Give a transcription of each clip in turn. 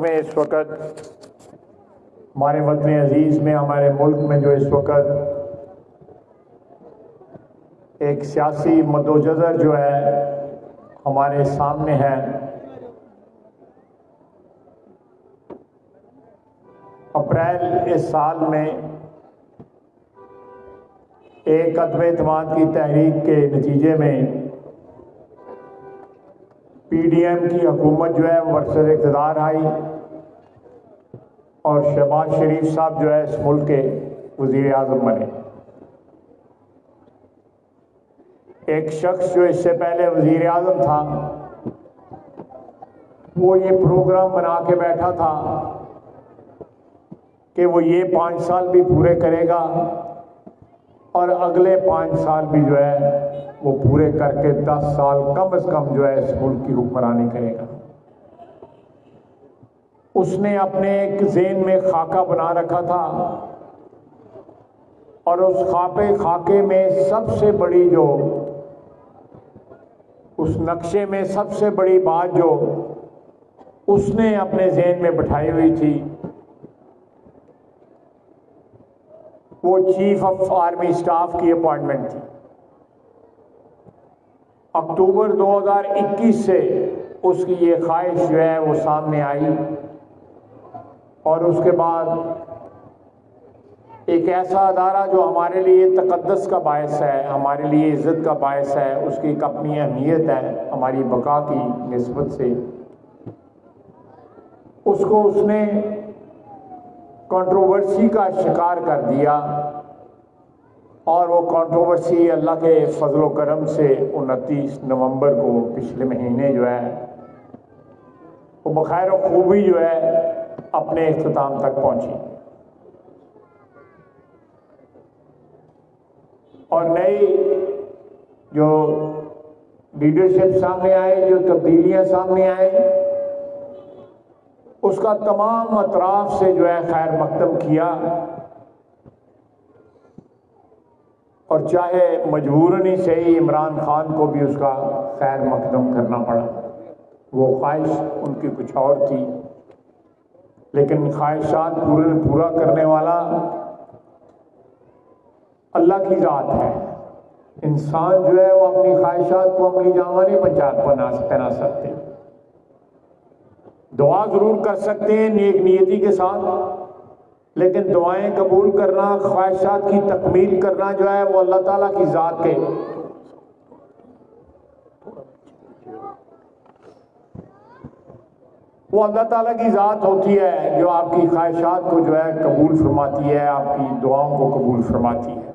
में इस वक्त हमारे वतन अजीज़ में, हमारे मुल्क में जो इस वक्त एक सियासी मद्दोजज़र जो है हमारे सामने है, अप्रैल इस साल में एक अदम एतमाद की तहरीक के नतीजे में PDM की हुकूमत जो है बरसर इक़्तिदार आई और शहबाज शरीफ साहब जो है इस मुल्क के वज़ीर आज़म बने। एक शख्स जो इससे पहले वज़ीर आज़म था वो ये प्रोग्राम बना के बैठा था कि वो ये 5 साल भी पूरे करेगा और अगले 5 साल भी जो है वो पूरे करके 10 साल कम से कम जो है इस मुल्क की हुक्मरानी करेगा। उसने अपने एक ज़हन में खाका बना रखा था और उस खाके में सबसे बड़ी जो उस नक्शे में सबसे बड़ी बात जो उसने अपने ज़हन में बिठाई हुई थी वो चीफ ऑफ आर्मी स्टाफ की अपॉइंटमेंट थी। अक्टूबर 2021 से उसकी ये ख्वाहिश जो है वो सामने आई और उसके बाद एक ऐसा अदारा जो हमारे लिए तकद्दस का बायस है, हमारे लिए इज़्ज़त का बायस है, उसकी एक अपनी अहमियत है हमारी बका की निस्बत से, उसको उसने कंट्रोवर्सी का शिकार कर दिया और वो कंट्रोवर्सी अल्लाह के फजल करम से 29 नवंबर को पिछले महीने जो है वो बखैर खूबी जो है अपने इख्तिताम तक पहुंची और नई जो लीडरशिप सामने आई, जो तब्दीलियां सामने आई, उसका तमाम अतराफ से जो है खैर मकदम किया और चाहे मजबूरन ही सही इमरान खान को भी उसका खैर मकदम करना पड़ा। वो ख्वाहिश उनकी कुछ और थी, लेकिन ख्वाहिशात पूरा करने वाला अल्लाह की ज़ात है। इंसान जो है वो अपनी ख्वाहिशात को अमली जामा नहीं पहना सकते। दुआ जरूर कर सकते हैं नेक नियति के साथ, लेकिन दुआएं कबूल करना, ख्वाहिशात की तकमील करना जो है वो अल्लाह ताला की ज़ात के वो अल्लाह ताला की ज़ात होती है जो आपकी ख्वाहिशात को जो है कबूल फरमाती है, आपकी दुआओं को कबूल फरमाती है।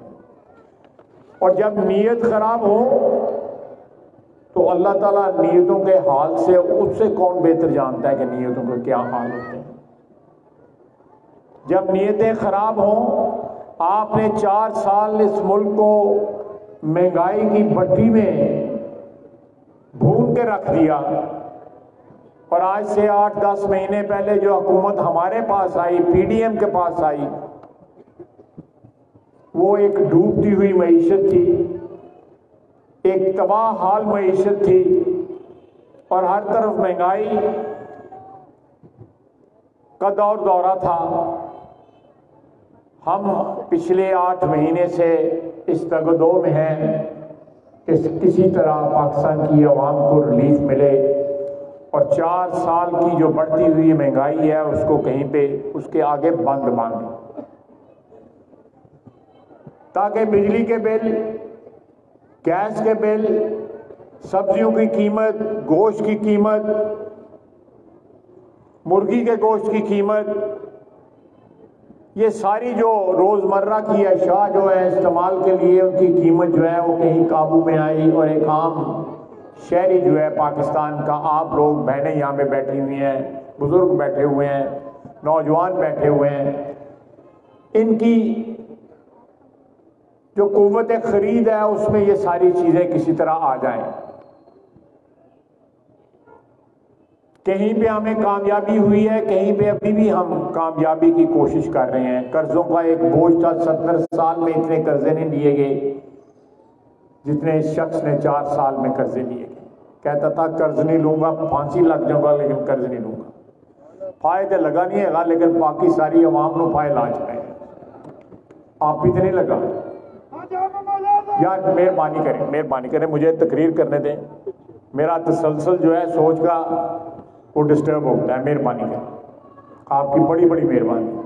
और जब नीयत खराब हो तो अल्लाह ताला नीयतों के हाल से उससे कौन बेहतर जानता है कि नीयतों के क्या हाल होते हैं। जब नीयतें खराब हों, आपने 4 साल इस मुल्क को महंगाई की भट्टी में भून के रख दिया और आज से 8-10 महीने पहले जो हुकूमत हमारे पास आई, PDM के पास आई, वो एक डूबती हुई मईशत थी, एक तबाह हाल मईशत थी और हर तरफ महंगाई का दौरा था। हम पिछले 8 महीने से इस तगदो में हैं कि किसी तरह पाकिस्तान की आवाम को रिलीफ मिले और 4 साल की जो बढ़ती हुई महंगाई है उसको कहीं पे उसके आगे बंद मांगे, ताकि बिजली के बिल, गैस के बिल, सब्जियों की कीमत, गोश्त की कीमत, मुर्गी के गोश्त की कीमत, ये सारी जो रोजमर्रा की अशिया जो है इस्तेमाल के लिए उनकी कीमत जो है वो कहीं काबू में आई और एक आम शहरी जो है पाकिस्तान का, आप लोग बहनें यहाँ पे बैठी हुई हैं, बुजुर्ग बैठे हुए हैं, नौजवान बैठे हुए हैं, इनकी जो कुव्वत खरीद है उसमें ये सारी चीजें किसी तरह आ जाएं। कहीं पे हमें कामयाबी हुई है, कहीं पे अभी भी हम कामयाबी की कोशिश कर रहे हैं। कर्जों का एक बोझ था, 70 साल में इतने कर्जे नहीं लिए गए जितने इस शख्स ने 4 साल में कर्जे लिए गए। कहता था कर्ज नहीं लूंगा, फांसी लग जाऊंगा लेकिन कर्ज नहीं लूंगा। फाए तो लगा नहीं है, लेकिन बाकी सारी अवाम को फाए ला चुके हैं। आप भी तो नहीं लगा यार? मेहरबानी करें, मुझे तकरीर करने दें। मेरा तसलसल जो है सोच का वो डिस्टर्ब होता है। मेहरबानी करें, आपकी बड़ी बड़ी मेहरबानी।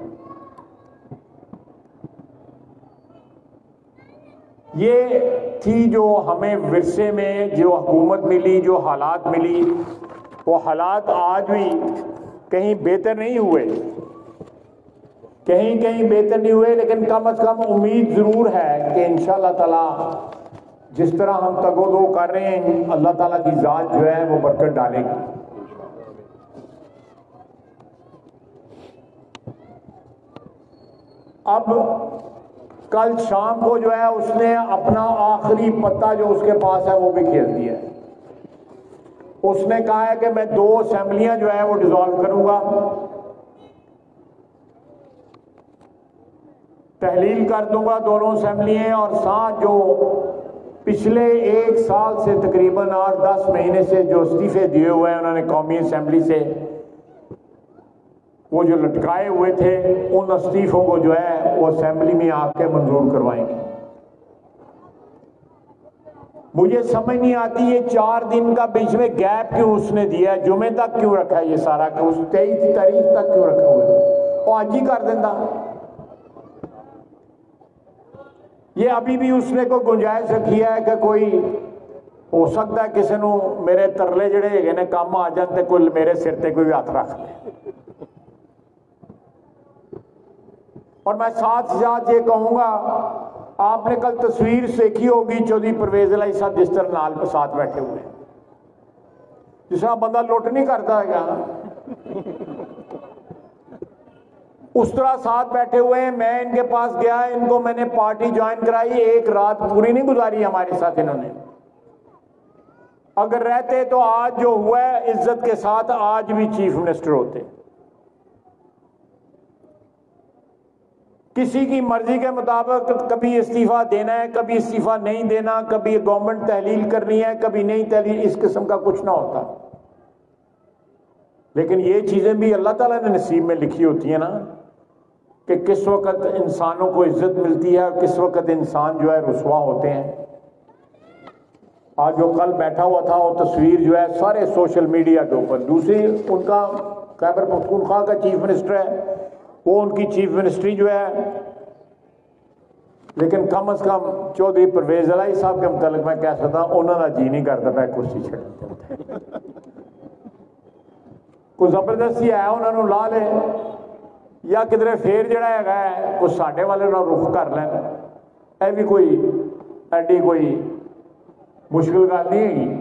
ये थी जो हमें विरसे में जो हुकूमत मिली, जो हालात मिली, वो हालात आज भी कहीं बेहतर नहीं हुए, कहीं बेहतर नहीं हुए, लेकिन कम से कम उम्मीद जरूर है कि इंशाअल्लाह ताला जिस तरह हम तगोदो कर रहे हैं, अल्लाह ताला की जात जो है वो बरकत डालेगी। अब कल शाम को जो है उसने अपना आखिरी पत्ता जो उसके पास है वो भी खेल दिया है। उसने कहा है कि मैं 2 असेंबलियां जो है वो डिसॉल्व करूंगा, तहलील कर दूंगा दोनों असेंबलियां, और साथ जो पिछले 1 साल से तकरीबन 8-10 महीने से जो इस्तीफे दिए हुए हैं उन्होंने कौमी असेंबली से, वो जो लटकाए हुए थे, उन इस्तीफों को जो है वो असेंबली में आके मंजूर करवाएंगे। मुझे समझ नहीं आती ये 4 दिन का बीच में गैप क्यों उसने दिया है, जुमे तक क्यों रखा है ये सारा, कि उस 23 तारीख तक क्यों रखा हुआ है? वो आज ही कर देता। ये अभी भी उसने कोई गुंजाइश रखी है कि कोई हो सकता है किसी को मेरे तरले जड़े है ने काम आ जाते, कोई मेरे सिर पर कोई हाथ रख ले। और मैं साथ ये कहूंगा, आपने कल तस्वीर देखी होगी चौधरी परवेज इलाही साहब जिस तरह नाल पर साथ बैठे हुए हैं, जिस तरह बंदा लुट नहीं करता है उस तरह साथ बैठे हुए हैं। मैं इनके पास गया, इनको मैंने पार्टी ज्वाइन कराई, 1 रात पूरी नहीं गुजारी हमारे साथ इन्होंने। अगर रहते तो आज जो हुआ है इज्जत के साथ आज भी चीफ मिनिस्टर होते। किसी की मर्जी के मुताबिक कभी इस्तीफा देना है, कभी इस्तीफा नहीं देना, कभी गवर्नमेंट तहलील करनी है, कभी नहीं तहलील, इस किस्म का कुछ ना होता। लेकिन ये चीजें भी अल्लाह ताला ने नसीब में लिखी होती है ना, कि किस वक्त इंसानों को इज्जत मिलती है और किस वक्त इंसान जो है रुसवा होते हैं। आज जो कल बैठा हुआ था वो तस्वीर जो है सारे सोशल मीडिया के ऊपर, दूसरी उनका खैबर पख्तूनख्वा का चीफ मिनिस्टर है, वो उनकी चीफ मिनिस्ट्री जो है, लेकिन कम से कम चौधरी परवेज इलाही साहब के मुतालिक मैं कह सकता उन्होंने जी नहीं करता मैं कुर्सी छड़ कोई जबरदस्ती है उन्होंने ला ले, या किधरे फेर जड़ा है कुछ साढ़े वाले ना रुख कर लेना, यह भी कोई एडी कोई मुश्किल गल नहीं है।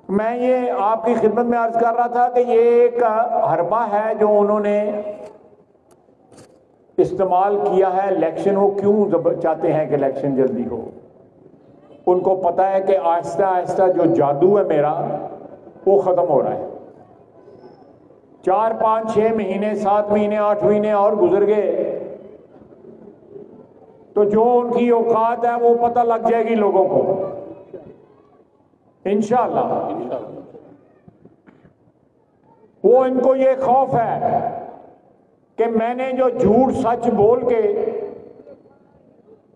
मैं ये आपकी खिदमत में अर्ज कर रहा था कि ये एक हरबा है जो उन्होंने इस्तेमाल किया है इलेक्शन हो, क्यों चाहते हैं कि इलेक्शन जल्दी हो। उनको पता है कि आहिस्ता आहिस्ता जो जादू है मेरा वो खत्म हो रहा है। 4, 5, 6 महीने, 7 महीने, 8 महीने और गुजर गए तो जो उनकी औकात है वो पता लग जाएगी लोगों को इंशाअल्लाह। वो इनको ये खौफ है कि मैंने जो झूठ सच बोल के,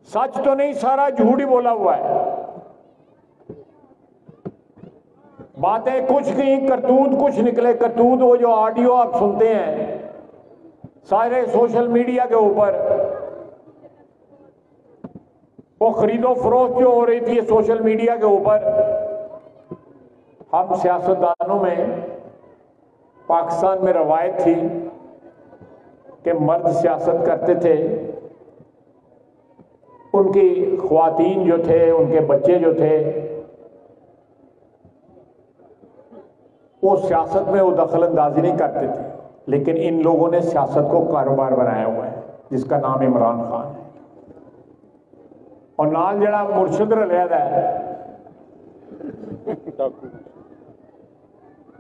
सच तो नहीं सारा झूठ ही बोला हुआ है, बातें कुछ नहीं, करतूत कुछ निकले। करतूत वो जो ऑडियो आप सुनते हैं सारे सोशल मीडिया के ऊपर, वो खरीदो फरोख्त जो हो रही थी सोशल मीडिया के ऊपर। हम सियासतदानों में पाकिस्तान में रवायत थी कि मर्द सियासत करते थे, उनकी ख्वातीन जो थे, उनके बच्चे जो थे, वो सियासत में वो दखल अंदाजी नहीं करते थे। लेकिन इन लोगों ने सियासत को कारोबार बनाया हुआ है जिसका नाम इमरान खान है। और नाल जड़ा मुर्शद रलिया है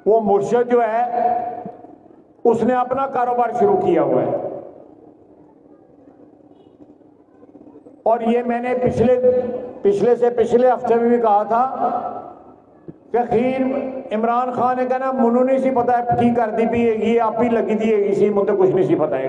वो मुर्शद जो है उसने अपना कारोबार शुरू किया हुआ है। और ये मैंने पिछले से पिछले हफ्ते में भी कहा था कि खीर इमरान खान ने कहना मुनू नहीं सी पता की कर दी भी ये आप ही लगी दी है, मुझे कुछ नहीं सी पता है।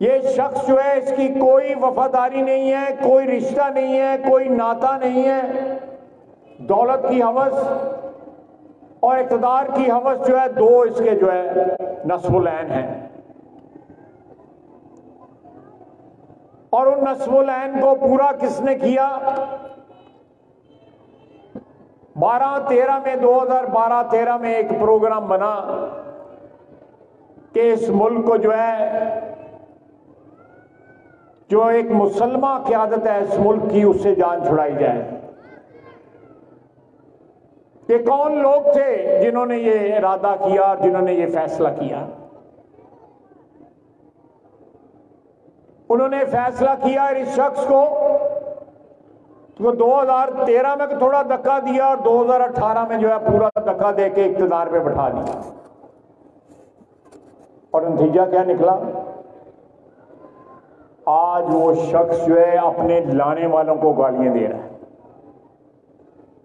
ये शख्स जो है इसकी कोई वफादारी नहीं है, कोई रिश्ता नहीं है, कोई नाता नहीं है। दौलत की हवस और इक़्तिदार की हवस जो है, दो इसके जो है नस्बुल-ऐन हैं। और उन नस्बुल-ऐन को पूरा किसने किया? 12-13 में 2012-13 में एक प्रोग्राम बना कि इस मुल्क को जो है, जो एक मुसलमान क़यादत है इस मुल्क की, उससे जान छुड़ाई जाए। ये कौन लोग थे जिन्होंने ये इरादा किया, जिन्होंने ये फैसला किया? उन्होंने फैसला किया इस शख्स को तो 2013 में थोड़ा धक्का दिया और 2018 में जो है पूरा धक्का देके इक़्तिदार पे बैठा दिया। और नतीजा क्या निकला? आज वो शख्स जो है अपने लाने वालों को गालियां दे रहा है।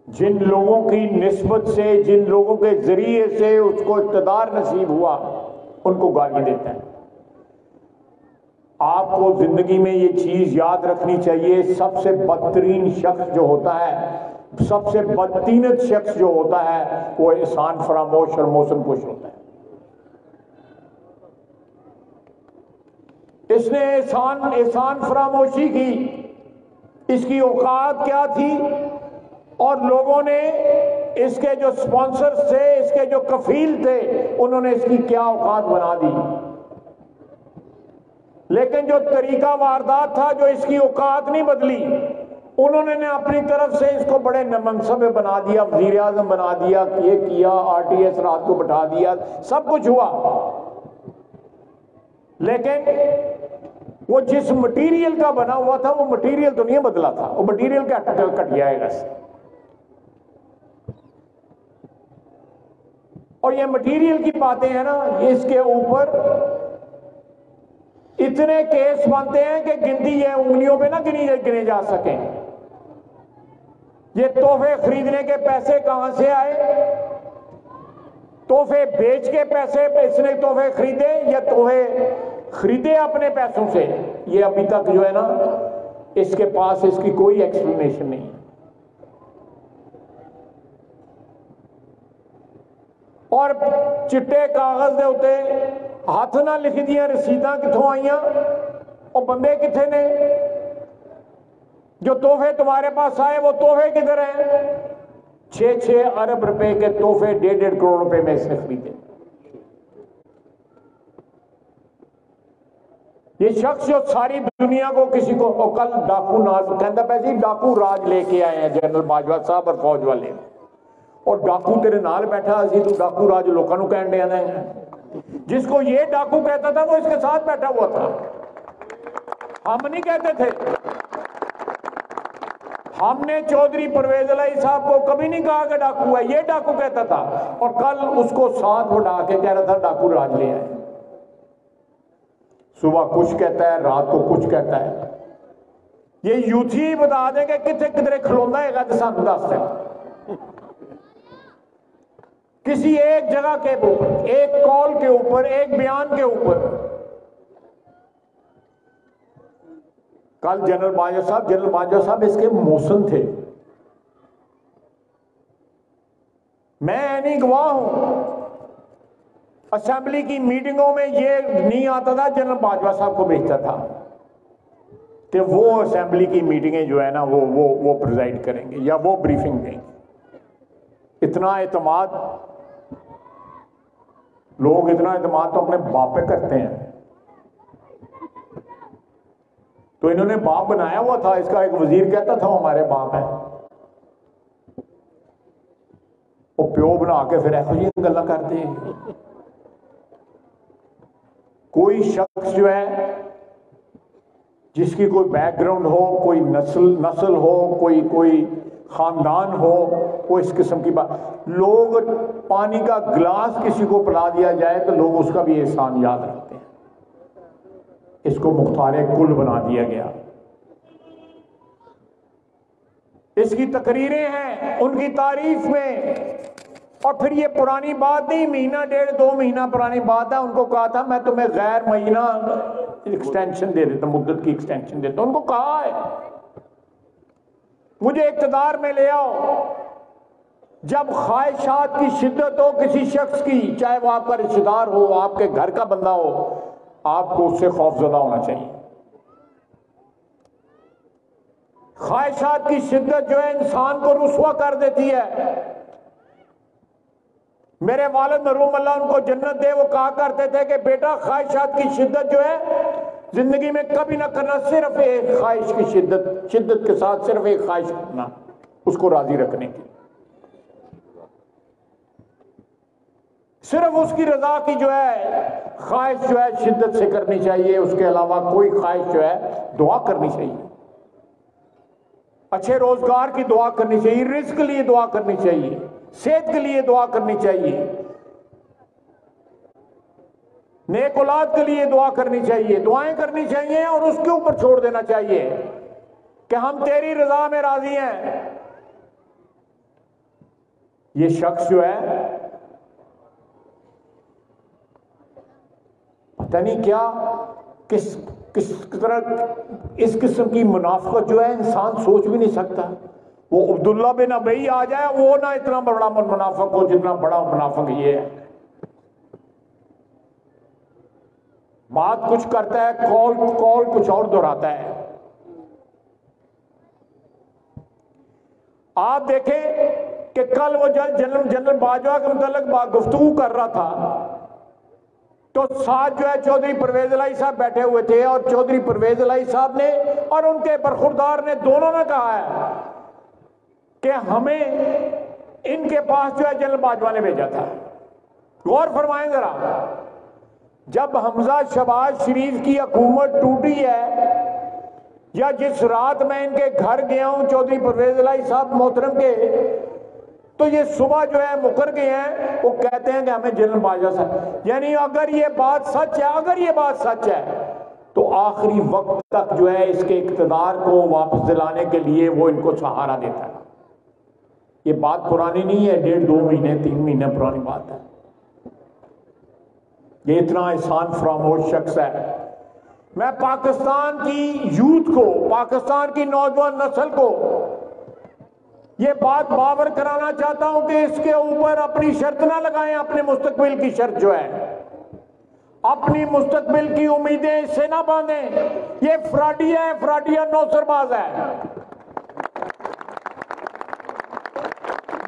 जिन लोगों की निस्बत से, जिन लोगों के जरिए से उसको इक़्तिदार नसीब हुआ, उनको गालियां देता है। आपको जिंदगी में ये चीज याद रखनी चाहिए, सबसे बदतरीन शख्स जो होता है, सबसे बदतीनत शख्स जो होता है, वो एहसान फरामोश और मौसम खुश होता है। इसने एहसान फरामोशी की, इसकी औकात क्या थी? और लोगों ने, इसके जो स्पॉन्सर्स थे, इसके जो कफील थे, उन्होंने इसकी क्या औकात बना दी। लेकिन जो तरीका वारदात था, जो इसकी औकात नहीं बदली, उन्होंने अपनी तरफ से इसको बड़े मनसब बना दिया, वजीर आजम बना दिया, ये किया, RTS रात को बैठा दिया, सब कुछ हुआ। लेकिन वो जिस मटीरियल का बना हुआ था, वो मटीरियल तो नहीं बदला था, वो मटीरियल का कट जाएगा। और ये मटीरियल की बातें हैं ना, इसके ऊपर इतने केस बनते हैं कि गिनती है उंगलियों पे ना गिने जा सके। ये तोहफे खरीदने के पैसे कहां से आए? तोहफे बेच के पैसे पे इसने तोहफे खरीदे या तोहफे खरीदे अपने पैसों से? ये अभी तक जो है ना, इसके पास इसकी कोई एक्सप्लेनेशन नहीं है। और चिट्टे कागज दे उते हाथ ना लिख दिया रसीदा कितों आईया? और बंदे किथे ने? जो तोहफे तुम्हारे पास आए वो तोहफे किधर हैं? 6-6 अरब रुपए के तोहफे 1.5 करोड़ रुपए में इसने खरीदे। ये शख्स जो सारी दुनिया को किसी को, कल डाकू नाज कहता पैसे डाकू राज लेके आए हैं जनरल बाजवा साहब और फौज वाले, और डाकू तेरे नाल बैठा, असी तू डाकू राज लोगों को कहने देना है। जिसको ये डाकू कहता था वो इसके साथ बैठा हुआ था। हम नहीं कहते थे। हमने चौधरी परवेज अलाई साहब को कभी नहीं कहा कि डाकू है, ये डाकू कहता था। और कल उसको साथ उठा के कह रहा था डाकू राज ले आए। सुबह कुछ कहता है, रात को कुछ कहता है। ये यूथ ही बता देंगे कितने किधरे खलोंदा है तो सानू दस है। किसी एक जगह के ऊपर, एक कॉल के ऊपर, एक बयान के ऊपर। कल जनरल बाजवा साहब इसके मौसम थे। मैं नहीं गवाह हूं। असेंबली की मीटिंगों में ये नहीं आता था, जनरल बाजवा साहब को भेजता था कि वो असेंबली की मीटिंगें जो है ना वो प्रिजाइड करेंगे या वो ब्रीफिंग देंगे। इतना एतमाद, लोग इतना एतमाद तो अपने बाप पे करते हैं। तो इन्होंने बाप बनाया हुआ था। इसका एक वजीर कहता था हमारे बाप है, वो प्यो बना के फिर ऐसी गल्ला करते हैं। कोई शख्स जो है जिसकी कोई बैकग्राउंड हो, कोई नस्ल हो, कोई खानदान हो, वो इस किस्म की बात। लोग पानी का गिलास किसी को पिला दिया जाए तो लोग उसका भी एहसान याद रखते हैं। इसको मुख्तार कुल बना दिया गया। इसकी तकरीरें हैं उनकी तारीफ में। और फिर ये पुरानी बात नहीं, महीना डेढ़ 2 महीना पुरानी बात है, उनको कहा था मैं तुम्हें गैर महीना एक्सटेंशन दे देता, मुद्दत की एक्सटेंशन देता, उनको कहा है मुझे इक़्तिदार में ले आओ। जब ख्वाहिशात की शिद्दत हो किसी शख्स की, चाहे वो आपका रिश्तेदार हो, आपके घर का बंदा हो, आपको उससे खौफजदा होना चाहिए। ख्वाहिशात की शिद्दत जो है इंसान को रुसवा कर देती है। मेरे वालिद मरहूम अल्लाह उनको जन्नत दे, वो कहा करते थे कि बेटा ख्वाहिशात की शिद्दत जो है जिंदगी में कभी ना करना, सिर्फ एक ख्वाहिश की शिद्दत के साथ सिर्फ एक ख्वाहिश करना, उसको राजी रखने की, सिर्फ उसकी रजा की जो है ख्वाहिश जो है शिद्दत से करनी चाहिए। उसके अलावा कोई ख्वाहिश जो है दुआ करनी चाहिए, अच्छे रोजगार की दुआ करनी चाहिए, रिस्क के लिए दुआ करनी चाहिए, सेहत के लिए दुआ करनी चाहिए, नेक औलाद के लिए दुआ करनी चाहिए, दुआएं करनी चाहिए और उसके ऊपर छोड़ देना चाहिए कि हम तेरी रजा में राजी हैं। ये शख्स जो है पता नहीं क्या किस तरह इस किस्म की मुनाफिकत जो है इंसान सोच भी नहीं सकता। वो अब्दुल्ला बिन अबई आ जाए, वो ना इतना बड़ा मुनाफिक हो जितना बड़ा मुनाफिक ये है। बात कुछ करता है, कौल कुछ और दोहराता है। आप देखें कि कल वो जनरल बाजवा के मुतालिक गुफ्तगू कर रहा था, तो साथ जो है चौधरी परवेज इलाही साहब बैठे हुए थे, और चौधरी परवेज इलाही साहब ने और उनके बरखुरदार ने दोनों ने कहा है कि हमें इनके पास जो है जनरल बाजवा ने भेजा था। गौर फरमाएं जरा, जब हमजा शहबाज शरीफ की हुकूमत टूटी है, या जिस रात मैं इनके घर गया हूं चौधरी परवेज इलाही साहब मोहतरम के, तो ये सुबह जो है मुकर गए हैं, वो कहते हैं कि हमें जनरल बाजवा साहब, यानी अगर ये बात सच है, अगर ये बात सच है तो आखिरी वक्त तक जो है इसके इक़्तिदार को वापस दिलाने के लिए वो इनको सहारा देता है। ये बात पुरानी नहीं है, 1.5 2 महीने 3 महीने पुरानी बात है। ये इतना एहसान फरामोश शख्स है। मैं पाकिस्तान की यूथ को, पाकिस्तान की नौजवान नस्ल को ये बात बावर कराना चाहता हूं कि इसके ऊपर अपनी शर्त ना लगाएं, अपने मुस्तकबिल की शर्त जो है, अपनी मुस्तकबिल की उम्मीदें इससे ना बांधें। ये फ्राडिया है, फ्राडिया नौसरबाज है,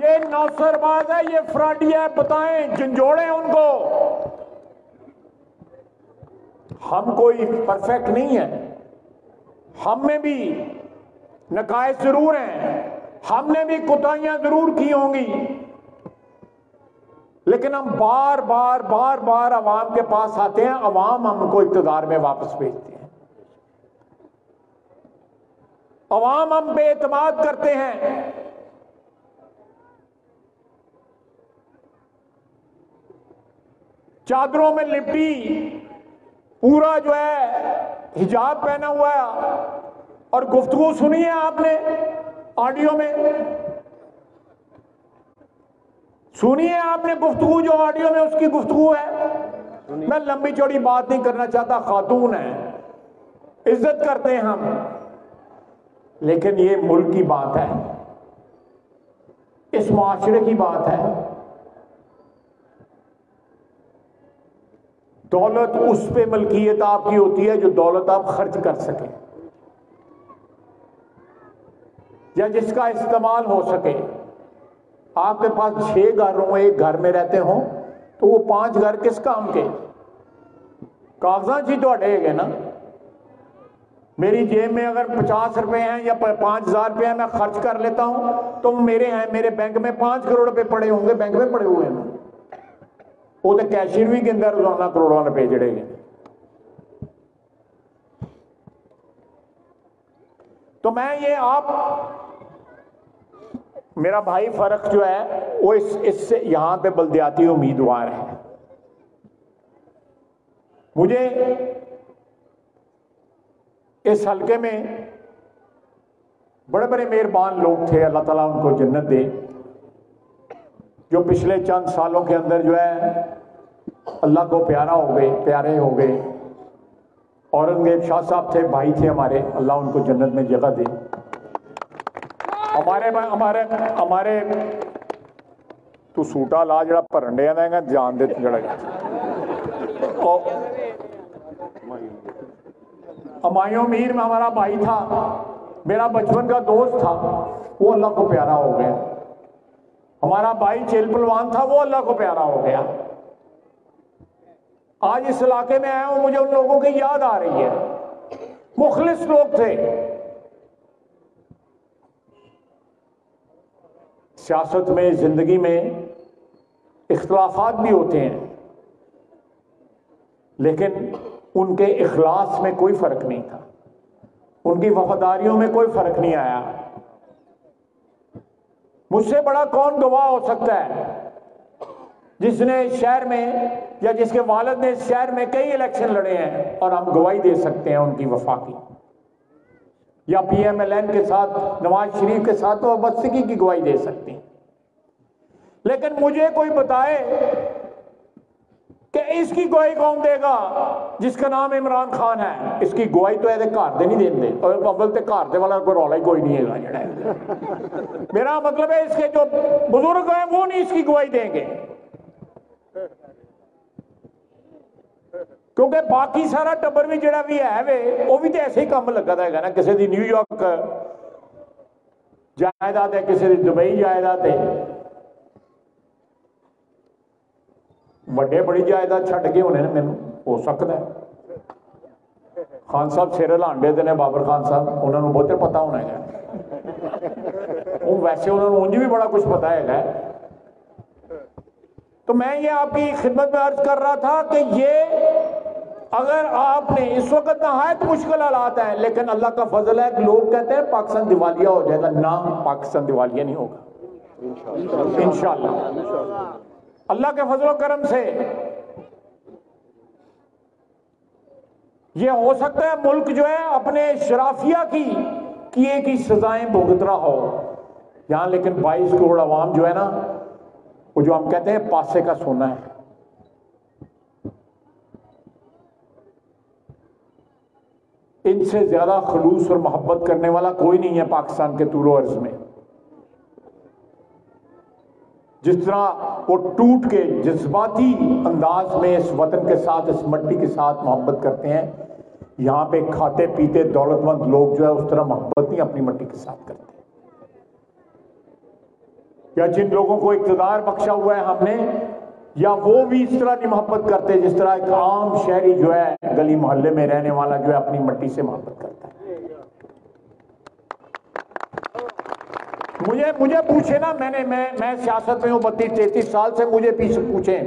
ये नौसरबाज है, ये फ्राडिया है। बताएं, झंझोड़े उनको। हम कोई परफेक्ट नहीं है, हम में भी नकायस जरूर हैं, हमने भी कोताहियां जरूर की होंगी, लेकिन हम बार बार अवाम के पास आते हैं, अवाम हमको इक़्तिदार में वापस भेजते हैं, अवाम हम पे एतमाद करते हैं। चादरों में लिपटी, पूरा जो है हिजाब पहना हुआ है, और गुफ्तगू सुनी है आपने ऑडियो में, सुनिए आपने गुफ्तगू, जो ऑडियो में उसकी गुफ्तगू है। मैं लंबी चौड़ी बात नहीं करना चाहता, खातून है, इज्जत करते हैं हम, लेकिन ये मुल्क की बात है, इस माशरे की बात है। दौलत उस पे मलकियत आपकी होती है जो दौलत आप खर्च कर सके या जिसका इस्तेमाल हो सके। आपके पास 6 घर हो, एक घर में रहते हो, तो वो 5 घर किस काम के? कागजात ही तो अटेगे ना। मेरी जेब में अगर 50 रुपए हैं या 5000 रुपए हैं, मैं खर्च कर लेता हूं, तो मेरे हैं, मेरे बैंक में 5 करोड़ रुपए पड़े होंगे, बैंक में पड़े हुए हैं, वो तो कैशियर भी कहता रोजाना करोड़ों रुपए जड़ेंगे। तो मैं ये आप, मेरा भाई फर्क जो है वो इससे यहां पे बल्दियाती उम्मीदवार है। मुझे इस हलके में बड़े बड़े मेहरबान लोग थे, अल्लाह ताला उनको जन्नत दे, जो पिछले चंद सालों के अंदर जो है अल्लाह को प्यारे हो गए। औरंगजेब शाह साहब थे, भाई थे हमारे, अल्लाह उनको जन्नत में जगह दे। हमारे तू सूटा ला जरा भरन डेगा जान दे जरा। हुमायूं मीर में हमारा भाई था, मेरा बचपन का दोस्त था, वो अल्लाह को प्यारा हो गया। हमारा भाई चेल पलवान था, वो अल्लाह को प्यारा हो गया। आज इस इलाके में आया हूं, मुझे उन लोगों की याद आ रही है, मुखलिस लोग थे। सियासत में, जिंदगी में इख्तिलाफात भी होते हैं, लेकिन उनके इखलास में कोई फर्क नहीं था, उनकी वफादारियों में कोई फर्क नहीं आया। मुझसे बड़ा कौन गवाह हो सकता है जिसने शहर में या जिसके वालिद ने शहर में कई इलेक्शन लड़े हैं और हम गवाही दे सकते हैं उनकी वफा की, या PMLN के साथ, नवाज शरीफ के साथ तो वाबस्तगी की गवाही दे सकते हैं। लेकिन मुझे कोई बताए कि इसकी गवाही कौन देगा जिसका नाम इमरान खान है। इसकी गवाही तो ऐसे घर दे नहीं देंगे, और अव्वल तो घर दे वाला कोई रौला ही कोई नहीं है। मेरा मतलब है इसके जो बुजुर्ग हैं वो नहीं इसकी गवाही देंगे, क्योंकि बाकी सारा टब्बर भी जड़ा भी है वे वो भी तो ऐसे ही काम लगा है ना। किसी की न्यूयॉर्क जायदाद है, किसी की दुबई जायदाद है, ਵੱਡੇ बड़ी जायदाद छड़ के होने मैनू हो सकता है। खान साहब सिर हिलाण दे ने, बाबर खान साहब, उन्होंने बहुते पता होना है, वैसे उन्होंने उंज भी बड़ा कुछ पता है। तो मैं ये आपकी खिदमत में अर्ज कर रहा था कि ये अगर आपने इस वक्त नहायत मुश्किल हालात है, लेकिन अल्लाह का फजल है कि लोग कहते हैं पाकिस्तान दिवालिया हो जाएगा। ना, पाकिस्तान दिवालिया नहीं होगा इंशाअल्लाह। अल्लाह के फजल करम से ये हो सकता है मुल्क जो है अपने शराफिया की किए की सजाएं भुगत रहा हो यहां, लेकिन 22 करोड़ अवाम जो है ना, वो जो हम कहते हैं पासे का सोना है। इनसे ज्यादा खलूस और मोहब्बत करने वाला कोई नहीं है पाकिस्तान के तूलो अर्ज में। जिस तरह वो टूट के जज्बाती अंदाज में इस वतन के साथ, इस मट्टी के साथ मोहब्बत करते हैं, यहां पे खाते पीते दौलतमंद लोग जो है उस तरह मोहब्बत नहीं अपनी मट्टी के साथ करते। या जिन लोगों को इक़्तिदार बख्शा हुआ है हमने, या वो भी इस तरह नहीं मोहब्बत करते जिस तरह एक आम शहरी जो है गली मोहल्ले में रहने वाला जो है अपनी मट्टी से मोहब्बत करता है। मुझे पूछे ना, मैं सियासत में हूं 32-33 साल से, मुझे पीछे पूछे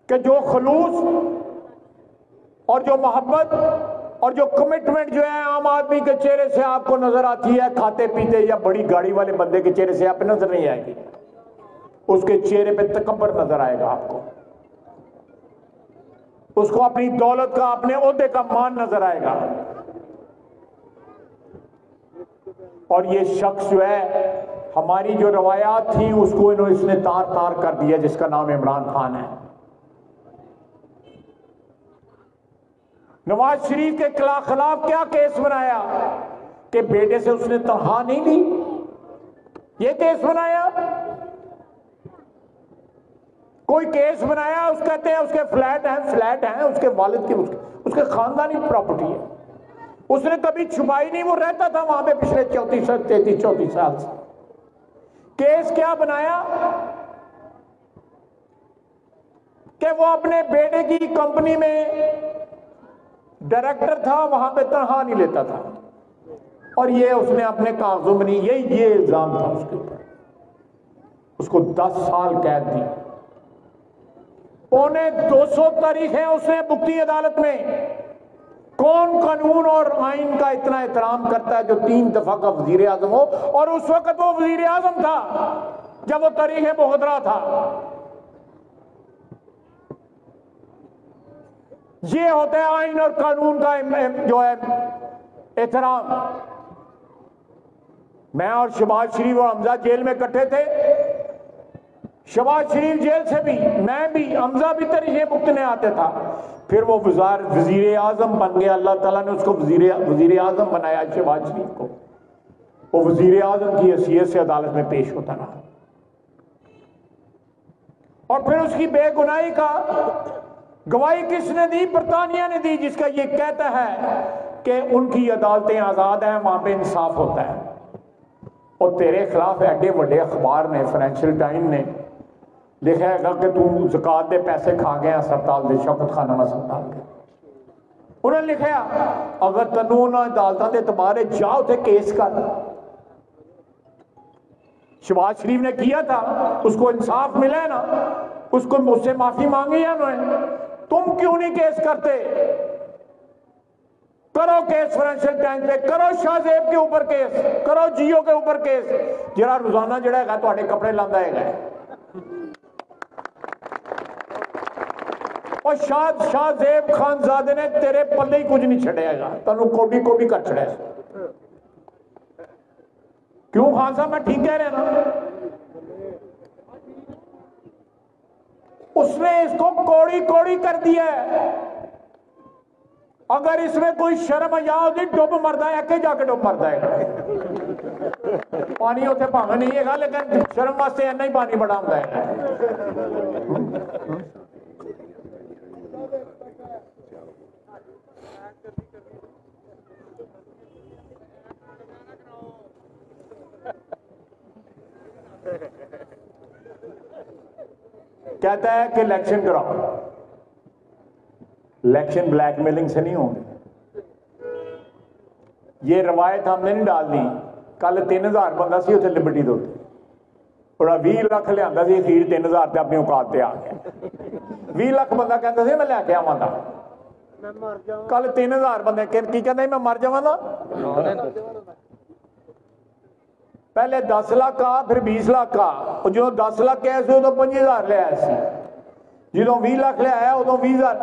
कि जो खलूस और जो मोहब्बत और जो कमिटमेंट जो है आम आदमी के चेहरे से आपको नजर आती है, खाते पीते या बड़ी गाड़ी वाले बंदे के चेहरे से आप नजर नहीं आएगी, उसके चेहरे पे तकब्बर नजर आएगा आपको, उसको अपनी दौलत का, अपने ओहदे का मान नजर आएगा। और ये शख्स जो है हमारी जो रवायात थी उसको इसने तार तार कर दिया, जिसका नाम इमरान खान है। नवाज शरीफ के खिलाफ क्या केस बनाया कि बेटे से उसने तनख्वाह नहीं ली, ये केस बनाया। कोई केस बनाया, उस कहते हैं उसके फ्लैट हैं उसके वालिद की, उसके खानदानी प्रॉपर्टी है, उसने कभी छुपाई नहीं, वो रहता था वहां पे पिछले 34 साल से। केस क्या बनाया कि वो अपने बेटे की कंपनी में डायरेक्टर था, वहां पे तनख्वाह नहीं लेता था, और ये उसने अपने कागजों में नहीं, ये इल्जाम था उसके ऊपर। उसको 10 साल कैद दी, 250 तारीखें उसने भुगती अदालत में। कौन कानून और आइन का इतना एहतराम करता है जो 3 दफा का वजीर आजम हो, और उस वक्त वो वजीर आजम था जब वो तारीखें भुगत रहा था। ये होता है आइन और कानून का जो है एहतराम। मैं और शहबाज शरीफ और हमजा जेल में इकट्ठे थे। शहबाज शरीफ जेल से भी, मैं भी, हमजा भी तरीके मुक्तने आते था। फिर वो वजीर आजम बन गया। अल्लाह ताला ने उसको वजीर आजम बनाया शहबाज शरीफ को। वो वजीर आजम की हैसियत से अदालत में पेश होता रहा और फिर उसकी बेगुनाही का गवाही किसने दी? बरतानिया ने दी, जिसका ये कहता है कि उनकी अदालतें आजाद हैं, वहां पे इंसाफ होता है। और तेरे खिलाफ एडे बड़े अखबार ने, फाइनेंशियल टाइम ने लिखा है कि तू ज़कात दे पैसे खा गया अस्पताल दे, शौकत खानम अस्पताल के। उन्होंने लिखा अगर तनू ना अदालत के तुम्हारे जाओ थे केस कर। शहबाज शरीफ ने किया था, उसको इंसाफ मिला ना, उसको मुझसे माफी मांगी है उन्होंने। तुम क्यों नहीं केस करते? करो केस फाइनेंशियल टाइम्स पे, करो शाहजेब के ऊपर केस, करो जियो के ऊपर केस। जरा रोजाना जड़ा है तुहाडे कपड़े लांदा है और शाहजेब खानजादे ने तेरे पल्ले ही कुछ नहीं छड़ेगा, तेन कोडी कोडी कर छड़े। क्यों खान साहब, मैं ठीक कह रहा ना? उसने इसको कोड़ी कोड़ी कर दिया है। अगर इसमें कोई शर्म या होती डुब मरदा है, अके जाके डुब मरदा है। पानी उत्थे भावें नहीं है, लेकिन शर्म वास्ते इन्ना ही पानी बड़ा होता है। कहता है कि इलेक्शन कराओ। इलेक्शन ब्लैकमेलिंग से नहीं होंगे। ये रवायत हमने नहीं डाल दी। कल 3000 बंदा सी उत्थे लिबर्टी दे उत्ते और 20 लाख लिया सी, अखीर 3000 ते अपनी औकात पे आ गया। 20 लाख बंदा कहता सी मैं लैके आवांगा, कल 3000 बंदे की कहते मैं मर जावांगा। पहले 10 लाख का, फिर 20 लाख का। जो 10 लाख आया से उदों 5000 ले आया, जो 20 लाख ले आया उदों 20,000।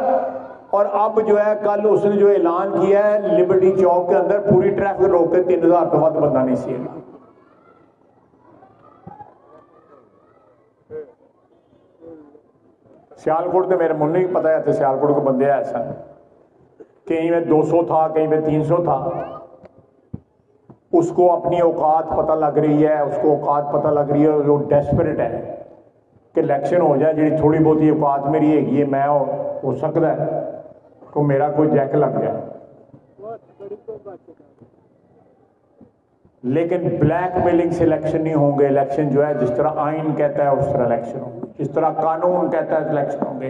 और अब जो है कल उसने जो ऐलान किया है लिबर्टी चौक के अंदर पूरी ट्रैफिक रोक के 3000 तो वध बंदा नहीं सी। सियालकोट तो मेरे मुन्ने ही पता है, तो सियालकोट के बंदे ऐसा कहीं में 200 था, कहीं में 300 था। उसको अपनी औकात पता लग रही है, उसको औकात पता लग रही है। जो डेस्परेट है कि इलेक्शन हो जाए, जी थोड़ी बहुत औकात मेरी हैगी है, मैं हो सकता है को मेरा कोई जैक लग जाए। लेकिन ब्लैकमेलिंग से इलेक्शन नहीं होंगे। इलेक्शन जो है जिस तरह आइन कहता है उस तरह इलेक्शन होंगे, जिस तरह कानून कहता है इलेक्शन होंगे,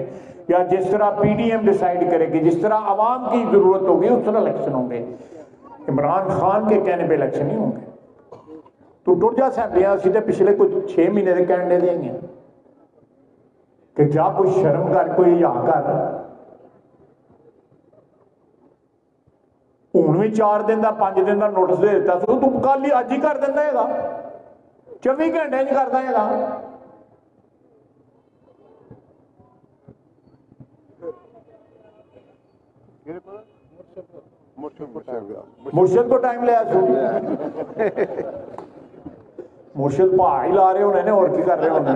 या जिस तरह पीडीएम डिसाइड करेगी, जिस तरह आवाम की जरूरत होगी उस तरह इलेक्शन होंगे। इमरान खान के कहने पे इलेक्शन नहीं होंगे। तो टुट जा सैंपलियां सीधे पिछले कुछ 6 महीने के कहने देंगे कि जा कोई शर्म कर, कोई या कर। हूं भी 4 दिन का 5 दिन का नोटिस दे दिता, तू कल ही अज ही कर देना है, 24 घंटे च कर देगा। मुर्शद को टाइम लिया मुर्शद भा ही ला रहे होने ने, और की कर रहे होने।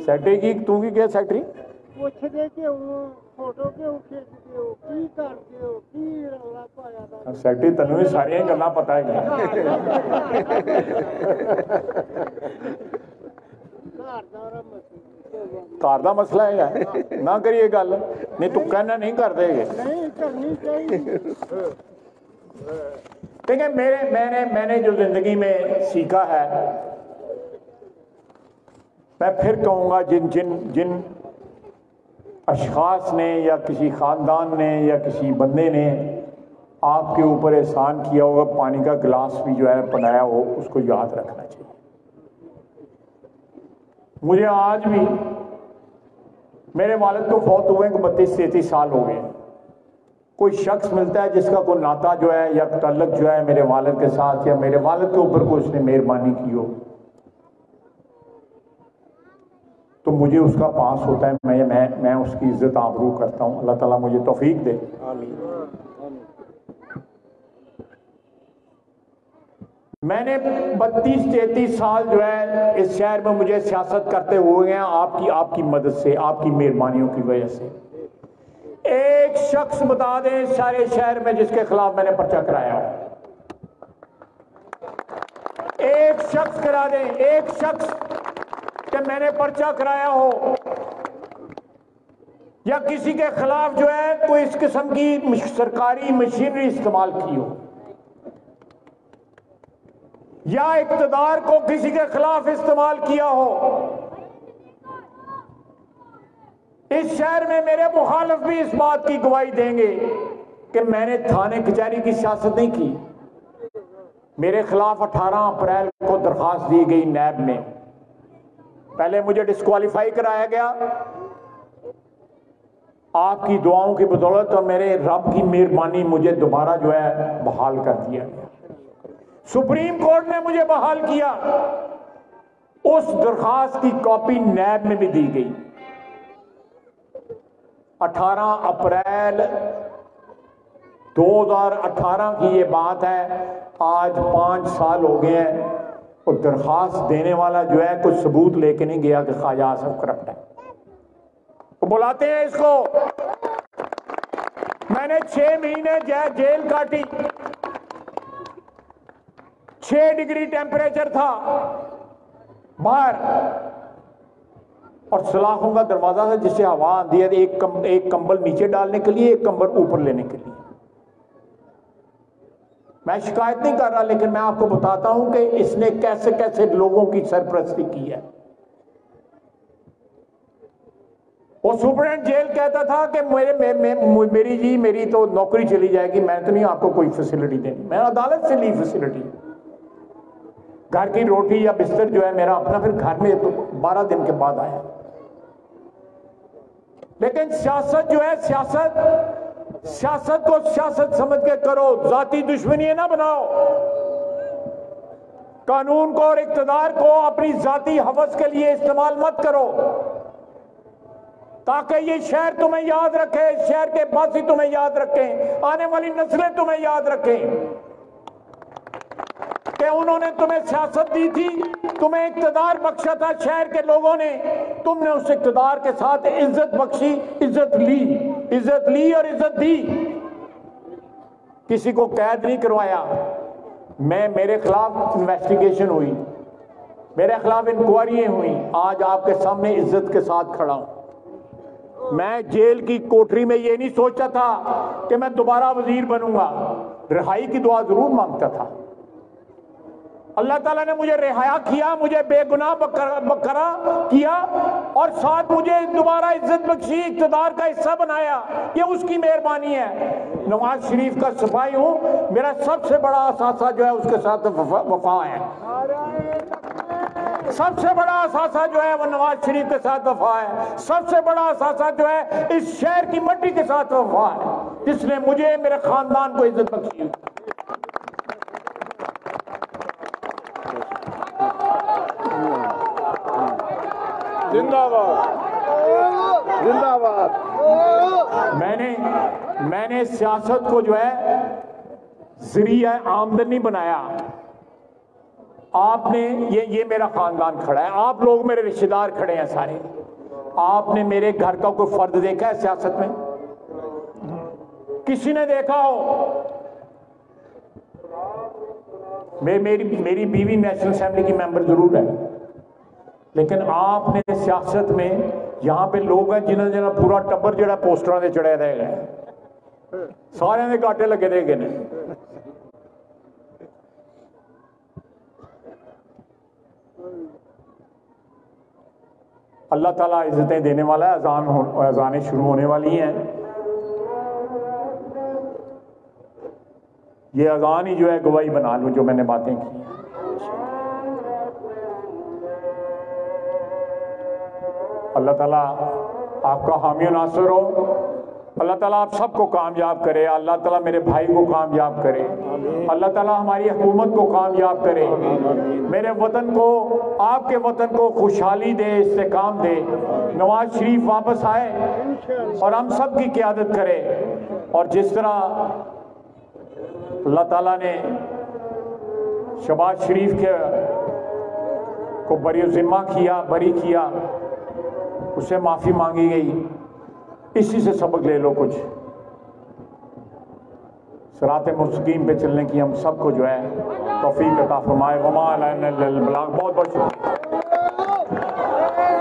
सैकटरी की तू की क्या सैकटरी सैकटरी तेन भी सारिया गल्लां पता है। घर का मसला है ना, करिए गल नहीं, तू कहना नहीं कर देगे। देखिए मैंने जो जिंदगी में सीखा है, मैं फिर कहूंगा, जिन अशखास ने या किसी खानदान ने या किसी बंदे ने आपके ऊपर एहसान किया होगा, पानी का गिलास भी जो है बनाया हो, उसको याद रखना चाहिए। मुझे आज भी, मेरे वालिद को फौत हुए 32-33 साल हो गए। कोई शख्स मिलता है जिसका कोई नाता जो है या तल्लक जो है मेरे वालिद के साथ, या मेरे वालिद के ऊपर कोई उसने मेहरबानी की हो, तो मुझे उसका पास होता है, मैं उसकी इज्जत आबरू करता हूं। अल्लाह ताला मुझे तौफीक दे। मैंने 32-33 साल जो है इस शहर में मुझे सियासत करते हुए हैं आपकी मदद से, आपकी मेहरबानियों की वजह से। एक शख्स बता दें सारे शहर में जिसके खिलाफ मैंने पर्चा कराया हो, एक शख्स करा दें, एक शख्स कि मैंने पर्चा कराया हो या किसी के खिलाफ जो है कोई इस किस्म की सरकारी मशीनरी इस्तेमाल की हो या इक्तदार को किसी के खिलाफ इस्तेमाल किया हो। इस शहर में मेरे मुखालिफ भी इस बात की गवाही देंगे कि मैंने थाने कचहरी की सियासत नहीं की। मेरे खिलाफ 18 अप्रैल को दरखास्त दी गई नैब में, पहले मुझे डिस्क्वालीफाई कराया गया, आपकी दुआओं की बदौलत और मेरे रब की मेहरबानी मुझे दोबारा जो है बहाल कर दिया गया। सुप्रीम कोर्ट ने मुझे बहाल किया, उस दरखास्त की कॉपी नैब में भी दी गई। 18 अप्रैल 2018 की ये बात है, आज 5 साल हो गए हैं। और दरखास्त देने वाला जो है कुछ सबूत लेके नहीं गया कि ख्वाजा आसिफ करप्ट है, तो बुलाते हैं इसको। मैंने 6 महीने जेल काटी, 6 डिग्री टेम्परेचर था बाहर और सलाखों का दरवाजा था जिससे हवा आती है, एक कंबल नीचे डालने के लिए, एक कंबल ऊपर लेने के लिए। मैं शिकायत नहीं कर रहा, लेकिन मैं आपको बताता हूं कि इसने कैसे कैसे लोगों की सरपरस्ती की है। वो सुप्रीडेंट जेल कहता था कि मेरी तो नौकरी चली जाएगी, मैं तो नहीं आपको कोई फैसिलिटी देनी। मैं अदालत से ली फैसिलिटी, घर की रोटी या बिस्तर जो है मेरा अपना, फिर घर में तो 12 दिन के बाद आया। लेकिन सियासत जो है, सियासत को सियासत समझ के करो, जाती दुश्मनी ना बनाओ। कानून को और इक्तदार को अपनी जाती हवस के लिए इस्तेमाल मत करो, ताकि ये शहर तुम्हें याद रखे, शहर के वासी तुम्हें याद रखें, आने वाली नस्लें तुम्हें याद रखें कि उन्होंने तुम्हें सियासत दी थी, तुम्हें इक्तदार बख्शा था शहर के लोगों ने, तुमने उस इक्तदार के साथ इज्जत बख्शी, इज्जत ली और इज्जत दी। किसी को कैद नहीं करवाया। मेरे खिलाफ इन्वेस्टिगेशन हुई, मेरे खिलाफ इंक्वायरी हुई, आज आपके सामने इज्जत के साथ खड़ा हूं। मैं जेल की कोठरी में ये नहीं सोचता था कि मैं दोबारा वजीर बनूंगा, रिहाई की दुआ जरूर मांगता था। अल्लाह ताला ने मुझे रिहाया किया, मुझे बेगुनाह बकरा किया और साथ मुझे दोबारा इज्जत बख्शी, इक़्तिदार का हिस्सा बनाया। ये उसकी मेहरबानी है। नवाज शरीफ का सिपाही हूं, मेरा सबसे बड़ा असासा जो है उसके साथ वफा है। सबसे बड़ा असासा जो है वो नवाज शरीफ के साथ वफा है। सबसे बड़ा असासा जो है इस शहर की मट्टी के साथ वफा है, जिसने मुझे, मेरे खानदान को इज्जत बख्शी। जिंदाबाद, जिंदाबाद। मैंने सियासत को जो है जरिया आमदनी बनाया। आपने ये मेरा खानदान खड़ा है, आप लोग मेरे रिश्तेदार खड़े हैं सारे। आपने मेरे घर का कोई फर्द देखा है सियासत में? किसी ने देखा हो? मेरी बीवी नेशनल असेंबली की मेंबर जरूर है, लेकिन आपने सियासत में यहां पे लोग हैं जिन्होंने पूरा टब्बर जड़ा पोस्टरों से चढ़े रह गए, सारे ने घाटे लगे रह गए। अल्लाह ताला इज्जतें देने वाला है। अजानें शुरू होने वाली हैं। ये अजान ही जो है गवाही बना लूं जो मैंने बातें की। अल्लाह ताला आपका हामी नासर हो। अल्लाह ताला आप सबको कामयाब करे, अल्लाह ताला मेरे भाई को कामयाब करे, अल्लाह ताला हमारी हुकूमत को कामयाब करे, मेरे वतन को, आपके वतन को खुशहाली दे, इस्तेकाम दे, नवाज शरीफ वापस आए और हम सब की क़यादत करे। और जिस तरह अल्लाह ताला ने शहबाज शरीफ के को बरी किया, उससे माफ़ी मांगी गई, इसी से सबक ले लो कुछ। सिरात मुस्तकीम पे चलने की हम सबको जो है तौफीक अता फरमाए। वमा अलैना इल्लल बलाग। बहुत बहुत शुक्रिया।